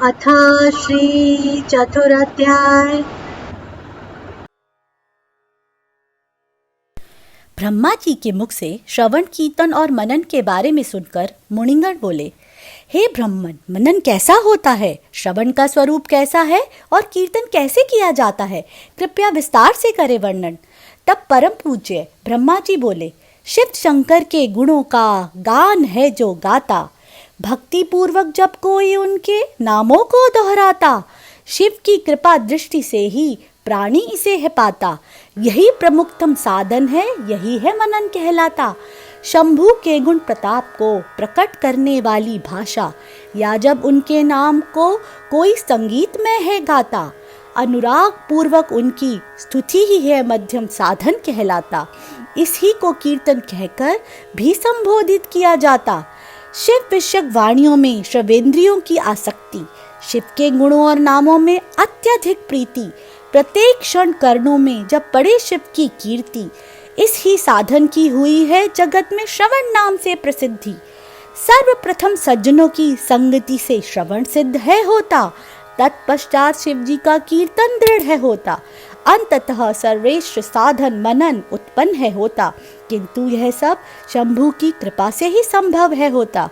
अथ श्री चतुराध्याय। ब्रह्मा जी के मुख से श्रवण कीर्तन और मनन के बारे में सुनकर मुनिगण बोले, हे ब्राह्मण, मनन कैसा होता है, श्रवण का स्वरूप कैसा है और कीर्तन कैसे किया जाता है, कृपया विस्तार से करे वर्णन। तब परम पूज्य ब्रह्मा जी बोले, शिव शंकर के गुणों का गान है जो गाता, भक्ति पूर्वक जब कोई उनके नामों को दोहराता, शिव की कृपा दृष्टि से ही प्राणी इसे है पाता, यही प्रमुखतम साधन है, यही है मनन कहलाता। शंभू के गुण प्रताप को प्रकट करने वाली भाषा, या जब उनके नाम को कोई संगीत में है गाता, अनुराग पूर्वक उनकी स्तुति ही है मध्यम साधन कहलाता, इसी को कीर्तन कहकर भी संबोधित किया जाता। शिव विषयक वाणियों में श्रवेंद्रियों की आसक्ति, शिव के गुणों और नामों में अत्यधिक प्रीति, प्रत्येक क्षण कर्णों में जब पड़े शिव की कीर्ति, इस ही साधन की हुई है जगत में श्रवण नाम से प्रसिद्धि। सर्वप्रथम सज्जनों की संगति से श्रवण सिद्ध है होता, तत्पश्चात शिव जी का कीर्तन दृढ़ है होता, अंततः सर्वश्रेष्ठ साधन मनन उत्पन्न है होता, किंतु यह सब शंभू की कृपा से ही संभव है होता।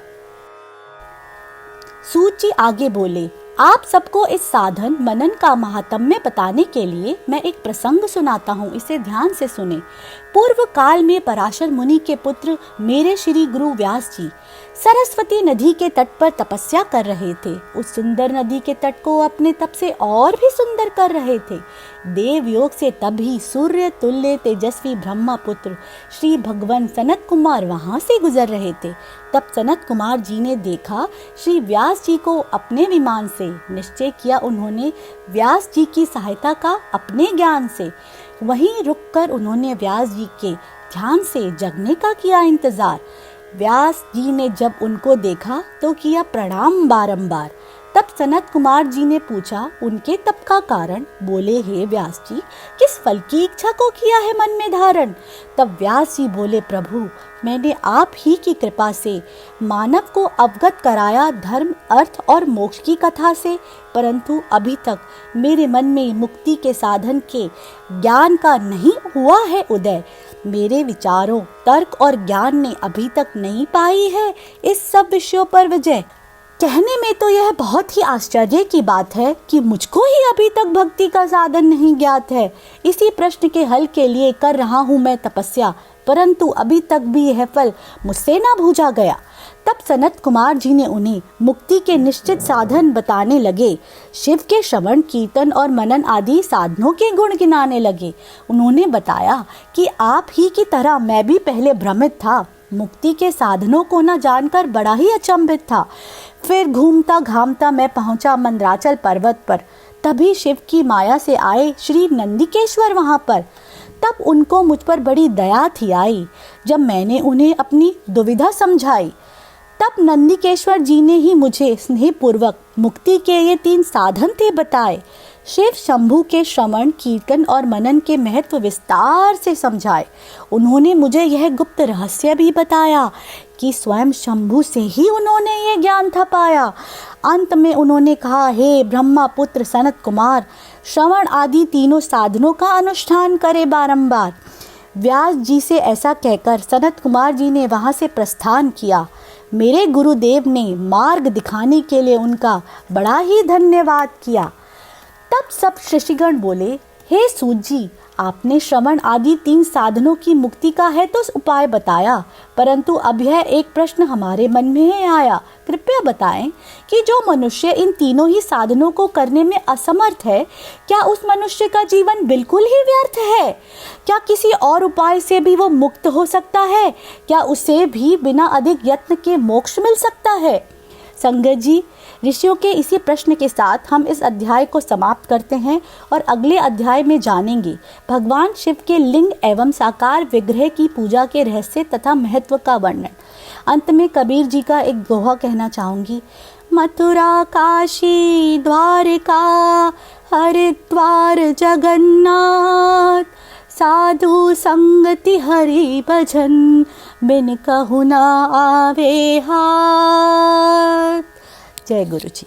सूत जी आगे बोले, आप सबको इस साधन मनन का महात्म्य बताने के लिए मैं एक प्रसंग सुनाता हूँ, इसे ध्यान से सुने। पूर्व काल में पराशर मुनि के पुत्र मेरे श्री गुरु व्यास जी सरस्वती नदी के तट पर तपस्या कर रहे थे। उस सुंदर नदी के तट को अपने तप से और भी सुंदर कर रहे थे। देव योग से तभी सूर्य तुल्य तेजस्वी ब्रह्मा पुत्र श्री भगवान सनत कुमार वहां से गुजर रहे थे। तब सनत कुमार जी ने देखा श्री व्यास जी को अपने विमान से, निश्चय किया उन्होंने व्यास जी की सहायता का अपने ज्ञान से। वहीं रुककर उन्होंने व्यास जी के ध्यान से जगने का किया इंतजार। व्यास जी ने जब उनको देखा तो किया प्रणाम बारंबार। तब सनत कुमार जी ने पूछा उनके तप का कारण। बोले, हे व्यास जी, किस फल की इच्छा को किया है मन में धारण? तब व्यास जी बोले, प्रभु, मैंने आप ही की कृपा से मानव को अवगत कराया धर्म, अर्थ और मोक्ष की कथा से, परंतु अभी तक मेरे मन में मुक्ति के साधन के ज्ञान का नहीं हुआ है उदय। मेरे विचारों, तर्क और ज्ञान ने अभी तक नहीं पाई है इस सब विषयों पर विजय। कहने में तो यह बहुत ही आश्चर्य की बात है कि मुझको ही अभी तक भक्ति का साधन नहीं ज्ञात है। इसी प्रश्न के हल के लिए कर रहा हूँ मैं तपस्या, परंतु अभी तक भी यह फल मुझसे ना बूझा गया। तब सनत कुमार जी ने उन्हें मुक्ति के निश्चित साधन बताने लगे। शिव के श्रवण, कीर्तन और मनन आदि साधनों के गुण गिनाने लगे। उन्होंने बताया कि आप ही की तरह मैं भी पहले भ्रमित था, मुक्ति के साधनों को न जानकर बड़ा ही अचंभित था। फिर घूमता घामता मैं पहुंचा मंदराचल पर्वत पर। तभी शिव की माया से आए श्री नंदिकेश्वर वहां पर। तब उनको मुझ पर बड़ी दया थी आई, जब मैंने उन्हें अपनी दुविधा समझाई। तब नंदिकेश्वर जी ने ही मुझे स्नेहपूर्वक मुक्ति के ये 3 साधन थे बताए। शिव शंभू के श्रवण, कीर्तन और मनन के महत्व विस्तार से समझाए। उन्होंने मुझे यह गुप्त रहस्य भी बताया कि स्वयं शंभू से ही उन्होंने ये ज्ञान था पाया। अंत में उन्होंने कहा, हे ब्रह्मा पुत्र सनत कुमार, श्रवण आदि तीनों साधनों का अनुष्ठान करे बारंबार। व्यास जी से ऐसा कहकर सनत कुमार जी ने वहां से प्रस्थान किया। मेरे गुरुदेव ने मार्ग दिखाने के लिए उनका बड़ा ही धन्यवाद किया। तब सब ऋषिगण बोले, हे सूत जी, आपने श्रवण आदि 3 साधनों की मुक्ति का है तो उपाय बताया, परंतु अब यह एक प्रश्न हमारे मन में है आया। कृपया बताएं कि जो मनुष्य इन तीनों ही साधनों को करने में असमर्थ है, क्या उस मनुष्य का जीवन बिल्कुल ही व्यर्थ है? क्या किसी और उपाय से भी वो मुक्त हो सकता है? क्या उसे भी बिना अधिक यत्न के मोक्ष मिल सकता है? संगत जी, ऋषियों के इसी प्रश्न के साथ हम इस अध्याय को समाप्त करते हैं और अगले अध्याय में जानेंगे भगवान शिव के लिंग एवं साकार विग्रह की पूजा के रहस्य तथा महत्व का वर्णन। अंत में कबीर जी का एक दोहा कहना चाहूँगी। मथुरा, काशी, द्वारका, हरिद्वार, जगन्नाथ, साधु संगति हरि भजन, बिन कहु न आवे हाथ। जय गुरु जी।